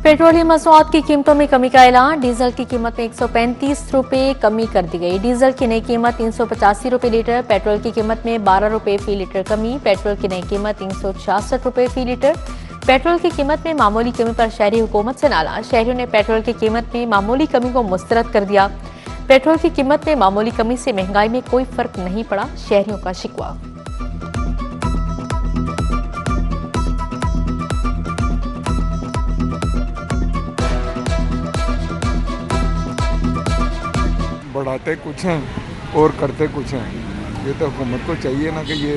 Petroleum मसनूआत की कीमतों में कमी का ऐलान। डीजल की कीमत में 135 रुपये कमी कर दी गई। डीजल की नई कीमत 385 रुपये लीटर। पेट्रोल की कीमत में 12 रुपये फी लीटर कमी। पेट्रोल की नई कीमत 366 रुपये फी लीटर। पेट्रोल की कीमत में मामूली कमी पर शहरी हुकूमत से नाला। शहरियों ने पेट्रोल की कीमत में मामूली कमी को मुस्तरद कर दिया। पेट्रोल की कीमत में मामूली कमी से महंगाई में कोई फर्क नहीं पड़ा, शहरियों का शिकवा। बढ़ाते कुछ हैं और करते कुछ हैं। ये तो हुकूमत को चाहिए ना कि ये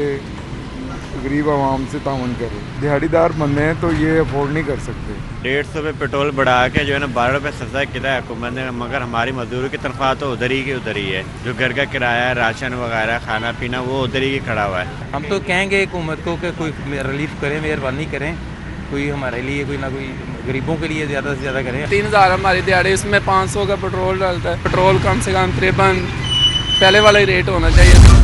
गरीब आवाम से तावन करे। दिहाड़ीदार बंदे हैं तो ये अफोर्ड नहीं कर सकते। 150 रुपये पेट्रोल बढ़ा के जो है ना 12 रुपये सस्ता किया है हुकूमत ने, मगर हमारी मजदूरों की तनख्वाह तो उधर ही की उधर ही है। जो घर का किराया, राशन वगैरह, खाना पीना वो उधर ही खड़ा हुआ है। हम तो कहेंगे हुकूमत को कि कोई रिलीफ करें, मेहरबानी करें, कोई हमारे लिए कोई ना कोई गरीबों के लिए ज़्यादा से ज़्यादा करें। 3000 हमारी दिहाड़ी, इसमें 500 का पेट्रोल डालता है। पेट्रोल कम से कम तकरीबन पहले वाला ही रेट होना चाहिए।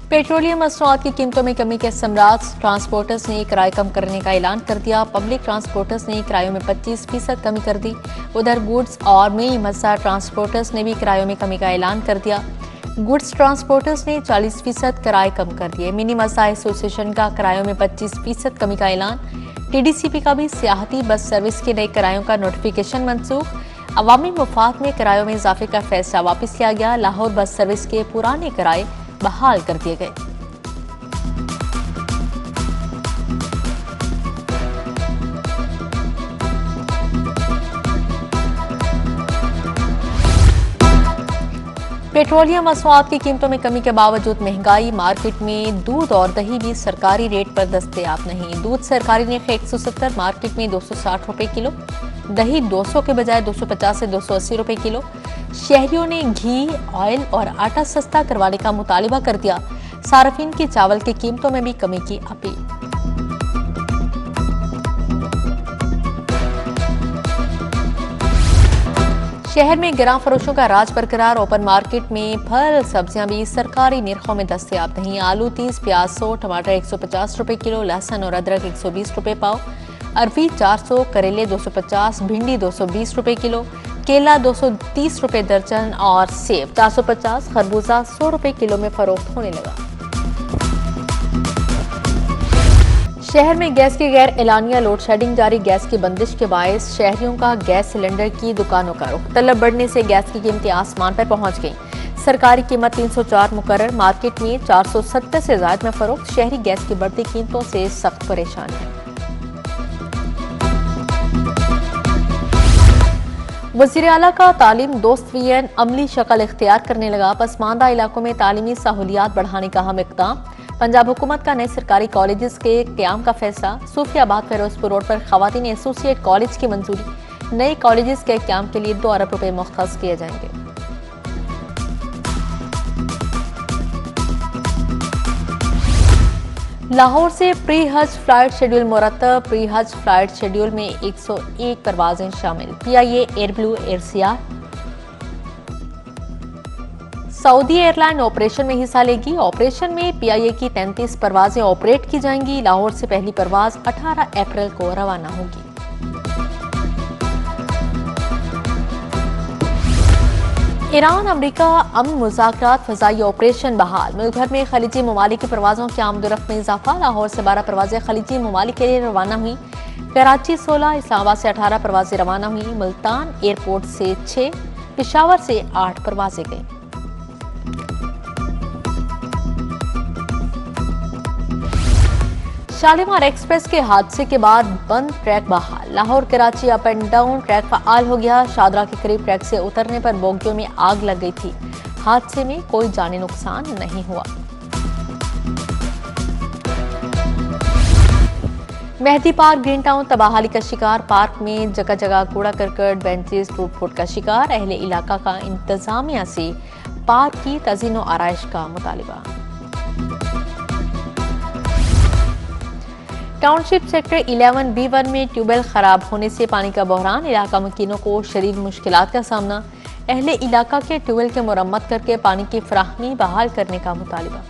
पेट्रोलियम मसनूआत की कीमतों में कमी के सम्राट ट्रांसपोर्टर्स ने किराए कम करने का ऐलान कर दिया। पब्लिक ट्रांसपोर्टर्स ने किरायों में 25% कमी कर दी। उधर गुड्स और मिनी मस्सा ट्रांसपोर्टर्स ने भी किरायों में कमी का ऐलान कर दिया। गुड्स ट्रांसपोर्टर्स ने 40% किराए कम कर दिए। मिनी मस्सा एसोसिएशन का किरायों में 25% कमी का ऐलान। टीडीसीपी का भी सियाहती बस सर्विस के नए किरायों का नोटिफिकेशन मनसूख। अवामी मुफाद में किरायों में इजाफे का फैसला वापस लिया गया। लाहौर बस सर्विस के पुराने किराए बहाल कर दिए गए। पेट्रोलियम मसनूआत की कीमतों में कमी के बावजूद महंगाई। मार्केट में दूध और दही भी सरकारी रेट पर दस्तयाब नहीं। दूध सरकारी निर्ख 170, मार्केट में 260 रुपए किलो। दही 200 के बजाय 250 से 280 रुपए किलो। शहरियों ने घी, ऑयल और आटा सस्ता करवाने का मुतालिबा कर दिया। सार्फिन की चावल की कीमतों में भी कमी की अपील। शहर में गिरां फरोशों का राज बरकरार। ओपन मार्केट में फल सब्जियां भी सरकारी निर्खों में दस्तयाब नहीं। आलू 30, प्याज 100, टमाटर 150 रुपए किलो, लहसुन और अदरक 120 रुपए पाव, अरबी 400, करेले 250, भिंडी 220 रुपए किलो, केला 230 रुपए दर्जन और सेब 450, खरबूजा 100 रुपए किलो में फरोख्त होने लगा। शहर में गैस की गैर एलानिया लोड शेडिंग जारी। गैस की बंदिश के बायस शहरियों का गैस सिलेंडर की दुकानों का रुख। तलब बढ़ने से गैस की कीमतें आसमान पर पहुंच गईं। सरकारी कीमत 304 मुकर्रर, मार्केट में 470 से ज्यादा में फरोख्त। शहरी गैस की बढ़ती कीमतों से सख्त परेशान है। वज़ीर आला का तालीम दोस्त वीएन अमली शक्ल इख्तियार करने लगा। पसमानदा इलाकों में तालीमी सहूलियात बढ़ाने का हम इक़दाम। पंजाब हुकूमत का नए सरकारी कॉलेजेस के क़याम का फैसला। सूफियाबाद फिरोजपुर रोड पर ख़वातीन एसोसिएट कॉलेज की मंजूरी। नए कॉलेजेस के क़याम के लिए 2 अरब रुपए मुख्तस किए जाएंगे। लाहौर से प्री हज फ्लाइट शेड्यूल मुरतब। प्री हज फ्लाइट शेड्यूल में 101 परवाजें शामिल। PIA, Airblue, AirSial, Saudi airline operation में हिस्सा लेगी। ऑपरेशन में पीआईए की 33 परवाजें ऑपरेट की जाएंगी। लाहौर से पहली परवाज 18 अप्रैल को रवाना होगी। ईरान अमरीका अमन मुज़ाकरात फ़ज़ाई ऑपरेशन बहाल। मुल्क भर में खलीजी ममालिक की परवाज़ों की आमदोरफ्त में इजाफा। लाहौर से 12 परवाजें खलीजी ममालिक के लिए रवाना हुई। कराची 16, इस्लामाबाद से 18 परवाजें रवाना हुई। मुल्तान एयरपोर्ट से 6, पेशावर से 8 परवाजें गईं। शालीमार एक्सप्रेस के हादसे के बाद बंद ट्रैक बहाल। Lahore Karachi up and down track फ़आल हो गया। शादरा के करीब ट्रैक से उतरने पर बोगियों में आग लग गई थी। हादसे में कोई जानी नुकसान नहीं हुआ। मेहदी पार्क ग्रीन टाउन तबाहाली का शिकार। पार्क में जगह जगह कूड़ा करकट, बेंचेस टूट फूट का शिकार। अहले इलाका का इंतजामिया से पार्क की तज़ीनो आराइश का मुतालिबा। टाउनशिप सेक्टर 11B1 में ट्यूबवेल खराब होने से पानी का बहरान। इलाका मकीनों को शदीद मुश्किलात का सामना। अहले इलाका के ट्यूबवेल के मुरम्मत करके पानी की फराहमी बहाल करने का मुतालिबा।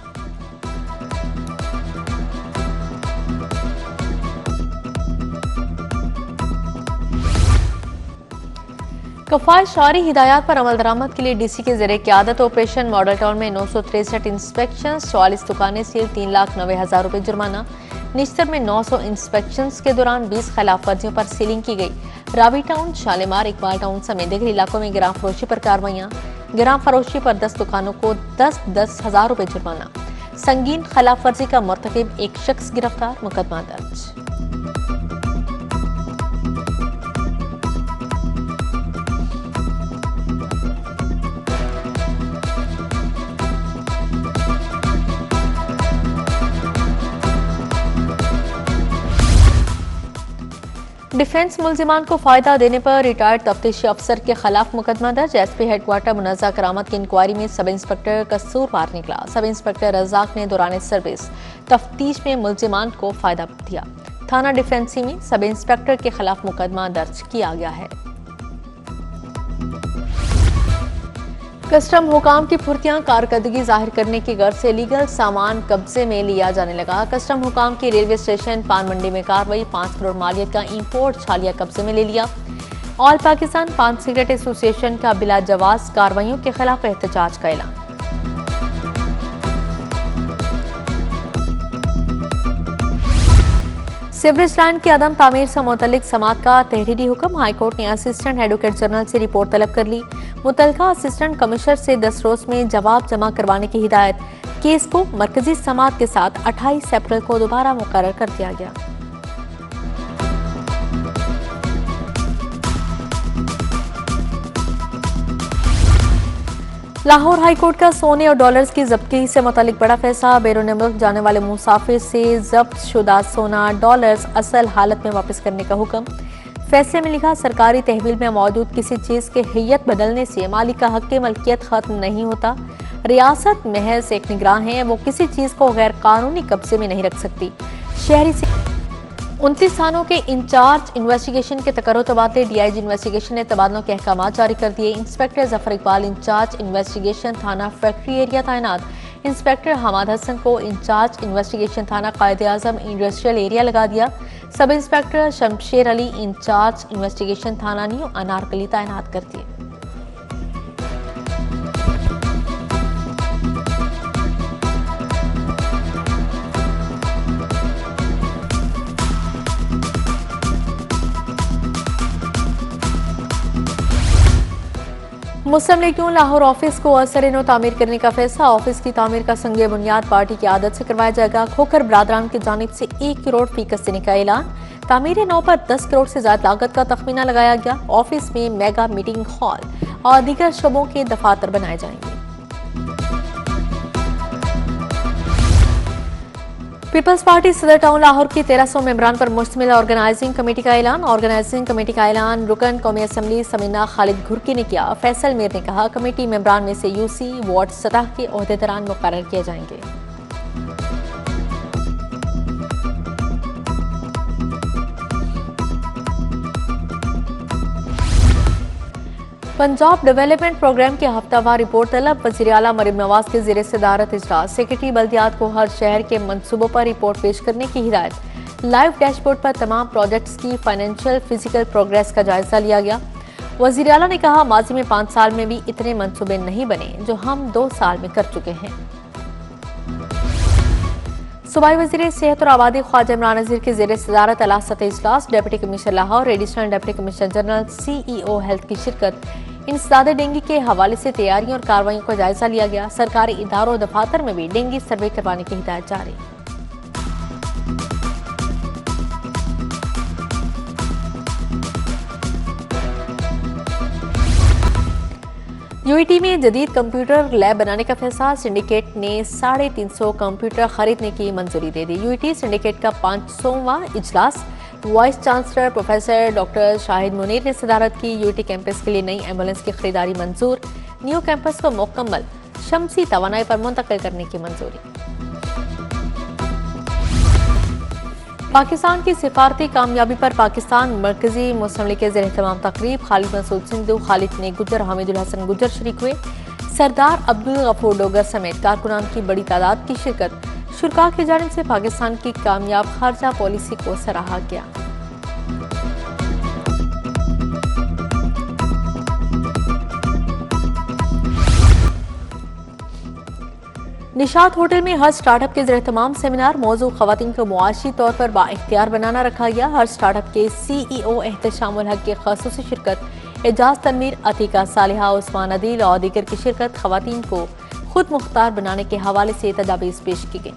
कफायत शारी हिदायत पर अमल दरामद के लिए डीसी के जरिए क़यादत ऑपरेशन मॉडल टाउन में 963 इंस्पेक्शन, 44 दुकानें सील, 3,90,000 रुपये जुर्माना। निश्तर में 900 इंस्पेक्शन के दौरान 20 खिलाफ वर्जियों पर सीलिंग की गई। रावी टाउन, शालीमार, इकबाल टाउन समेत दीगर इलाकों में गिराम फरोशी पर कार्रवाइयां। गिराम फरोशी पर 10 दुकानों को 10-10 हज़ार रुपये जुर्माना। संगीन खिलाफ वर्जी का मुर्तकिब एक शख्स गिरफ्तार, मुकदमा दर्ज। डिफेंस मुलजिमान को फायदा देने पर रिटायर्ड तफ्तीशी अफसर के खिलाफ मुकदमा दर्ज। एसपी हेडक्वार्टर मुनज़्ज़ा करामत की इंक्वायरी में सब इंस्पेक्टर कसूरवार निकला। सब इंस्पेक्टर रज़ाक ने दौरान सर्विस तफ्तीश में मुलजिमान को फायदा दिया। थाना डिफेंसी में सब इंस्पेक्टर के खिलाफ मुकदमा दर्ज किया गया है। कस्टम हुकाम की फुर्तियां कारकर्दगी जाहिर करने की गर्ज से लीगल सामान कब्जे में लिया जाने लगा। कस्टम हुकाम की रेलवे स्टेशन पान मंडी में कार्रवाई, 5 करोड़ मालियत का इंपोर्ट छालिया कब्जे में ले लिया। ऑल पाकिस्तान पान सिगरेट एसोसिएशन का बिला जवाज कार्रवाइयों के खिलाफ एहतजाज का ऐलान। सीवरेज लाइन की अदम तामीर से मुतल्लिक समात का तहरीरी हुक्म। हाईकोर्ट ने असिस्टेंट एडवोकेट जनरल से रिपोर्ट तलब कर ली। मुतल्लिका असिस्टेंट कमिश्नर से 10 रोज में जवाब जमा करवाने की हिदायत। केस को मरकजी समात के साथ 28 अप्रैल को दोबारा मुकर्रर कर दिया गया। लाहौर हाईकोर्ट का सोने और डॉलर्स की जब्ती से मुतालिक बड़ा फैसला। बैरून मुल्क जाने वाले मुसाफिर से जब्त शुदा सोना डॉलर्स असल हालत में वापस करने का हुक्म। फैसले में लिखा, सरकारी तहवील में मौजूद किसी चीज के हैयत बदलने से मालिक का हक मलकियत खत्म नहीं होता। रियासत महज एक निगरान है, वो किसी चीज को गैर कानूनी कब्जे में नहीं रख सकती। शहरी से 29 थानों के इंचार्ज इन्वेस्टिगेशन के तकर्रो तबादले। डीआईजी इन्वेस्टिगेशन ने तबादलों के अहकाम जारी कर दिए। Inspector Zafar Iqbal incharge investigation थाना फैक्ट्री एरिया तैनात। इंस्पेक्टर हमाद हसन को इंचार्ज इन्वेस्टिगेशन थाना कायद-ए-आज़म इंडस्ट्रियल एरिया लगा दिया। Sub inspector Shamsher Ali incharge investigation थाना न्यू अनारकली तैनात कर दिए। मुस्लिम लीग यूं लाहौर ऑफिस को असर-ए-नौ तामीर करने का फैसला। ऑफिस की तामीर का संगे बुनियाद पार्टी की आदत से करवाया जाएगा। खोखर बरादरान की जानिब से 1 करोड़ फीकस देने का ऐलान। तामीर-ए-नौ पर 10 करोड़ से ज्यादा लागत का तखमीना लगाया गया। ऑफिस में मेगा मीटिंग हॉल और दीगर शोबों के दफातर बनाए जाएंगे। पीपल्स पार्टी सदर टाउन लाहौर की 1300 मेंबरान पर मुश्तमिल ऑर्गेनाइजिंग कमेटी का ऐलान। ऑर्गेनाइजिंग कमेटी का ऐलान रुकन कौमी असम्बली समीना खालिद घुर्की ने किया। फैसल मीर ने कहा, कमेटी मेंबरान में से यूसी वार्ड सतह के ओहदेदारान मुकर्रर किए जाएंगे। पंजाब डेवलपमेंट प्रोग्राम की हफ्तावार रिपोर्ट तलब। वज़ीर आला मरीम नवाज के ज़ेर सदारत इजलास। सेक्रेटरी बल्दियात को हर शहर के मंसूबों पर रिपोर्ट पेश करने की हिदायत। लाइव डैशबोर्ड पर तमाम प्रोजेक्ट्स की फाइनेंशियल फिजिकल प्रोग्रेस का जायजा लिया गया। वज़ीर आला ने कहा, माजी में 5 साल में भी इतने मंसूबे नहीं बने जो हम 2 साल में कर चुके हैं। सूबाई वज़ीर सेहत और आबादी ख्वाजा इमरान नज़ीर के ज़ेर सदारत अला सतह इजलास। Deputy commissioner Lahore, additional deputy commissioner general, CEO health की शिरकत। इंसदादे डेंगू के हवाले से तैयारियों और कार्रवाइयों का जायजा लिया गया। सरकारी इदारों और दफातर में भी डेंगू सर्वे करवाने की हिदायत जारी। यूईटी में जदीद कंप्यूटर लैब बनाने का फैसला। सिंडिकेट ने 350 कंप्यूटर खरीदने की मंजूरी दे दी। यूईटी सिंडिकेट का 500वां इजलास vice chancellor professor doctor Shahid Munir ने सदारत की। यूईटी कैंपस के लिए नई एम्बुलेंस की खरीदारी मंजूर। न्यू कैंपस को मुकम्मल शमसी तवानाई पर मुंतकिल करने की मंजूरी। पाकिस्तान की सिफारती कामयाबी पर पाकिस्तान मरकजी मुस्लिम लीग के ज़ेर एहतमाम तकरीब। खालिद मसूद सिंधु, खालिद ने गुजर, हामिदुल हसन गुजर शरीक हुए। सरदार अब्दुल गफूर डोगर समेत कारकुनान की बड़ी तादाद की शिरकत। शुरा की जानिब से पाकिस्तान की कामयाब खारजा पॉलिसी को सराहा गया। निशात होटल में हर स्टार्टअप के ज़रिए तमाम सेमिनार मौजू ख़वातीन को मुआशी तौर पर बाइख्तियार बनाना रखा गया। हर स्टार्टअप के CEO एहतशामुल हक की ख़ासूसी शिरकत एजाज तनवीर, अतीका सालिहा, उस्मान अदील और दीगर की शिरकत ख़वातीन को खुद मुख्तार बनाने के हवाले से तजावीज़ पेश की गई।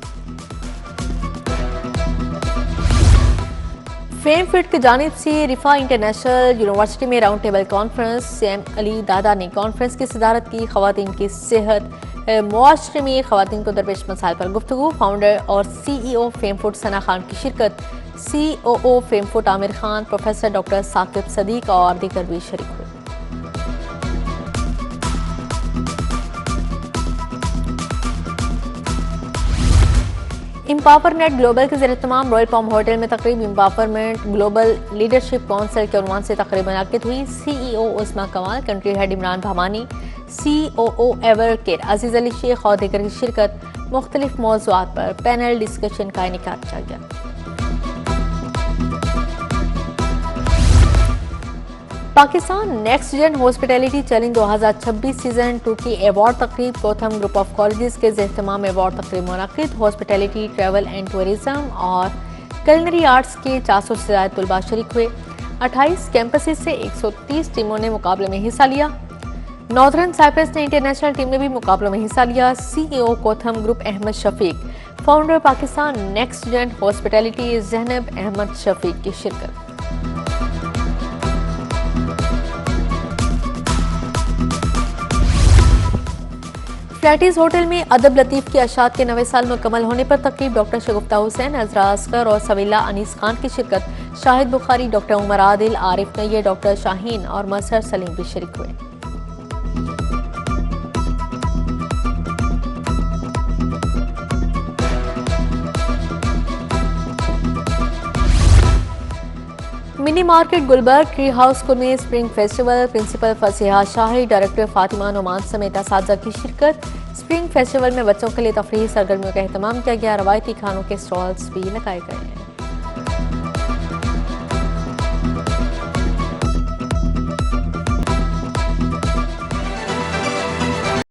फेम फिट की जानिब से रिफा इंटरनेशनल यूनिवर्सिटी में round table conference Sam Ali दादा ने कॉन्फ्रेंस की सदारत की। ख़वातीन की सेहत मुआशरे में ख़वातीन को दरपेश मसाइल पर गुफ्तगू। फाउंडर और CEO fame foot Sana Khan की शिरकत। COO fame foot Aamir Khan, professor doctor Saqib Sadiq और दीगर भी शरीक हुए। इम्पावरनेट ग्लोबल के ज़रिए तमाम रॉयल पाम होटल में तकरीब इम्पावरमेंट ग्लोबल लीडरशिप काउंसिल के उन्वान से तकरीब मुनक़िद हुई। CEO Usama Kamal, country head Imran Bhamani, COO Evercare Aziz Ali Sheikh और दीगर की शिरकत। मुख्तलिफ मौज़ूआत पर पैनल डिस्कशन का इनेकाद किया गया। Pakistan next gen hospitality challenge 2026 season 2 की अवार्ड तकरीब गौतम ग्रुप ऑफ कॉलेजेस के ज़ेर-ए-तमाम अवार्ड तकरीब मुनक़िद। हॉस्पिटैलिटी, ट्रैवल एंड टूरिज्म और कुलिनरी आर्ट्स के 400 से ज़्यादा तलबा शरीक हुए। 28 कैंपसेस से 130 टीमों ने मुकाबले में हिस्सा लिया। नॉर्दर्न साइप्रस ने इंटरनेशनल टीम ने भी मुकाबलों में हिस्सा लिया। CEO Gautam group Ahmed Shafiq, founder Pakistan next gen hospitality Zainab Ahmed Shafiq की शिरकत। फ्लैटिस होटल में अदब लतीफ़ की अशात के 90 साल मुकम्मल होने पर तकरीब डॉक्टर शगुफ्ता हुसैन, अजरा असगर और सविला अनीस खान की शिरकत। शाहिद बुखारी, डॉक्टर उमर आदिल, आरिफ नैयर, डॉक्टर शाहीन और मसहर सलीम भी शरीक हुए। Mini market Gulberg tree house school में spring festival. Principal Fasiha Shahi, director Fatima Noman समेत असातिज़ा की शिरकत। स्प्रिंग फेस्टिवल में बच्चों के लिए तफरीही सरगर्मियों का एहतमाम किया गया। रवायती खानों के स्टॉल्स भी लगाए गए हैं।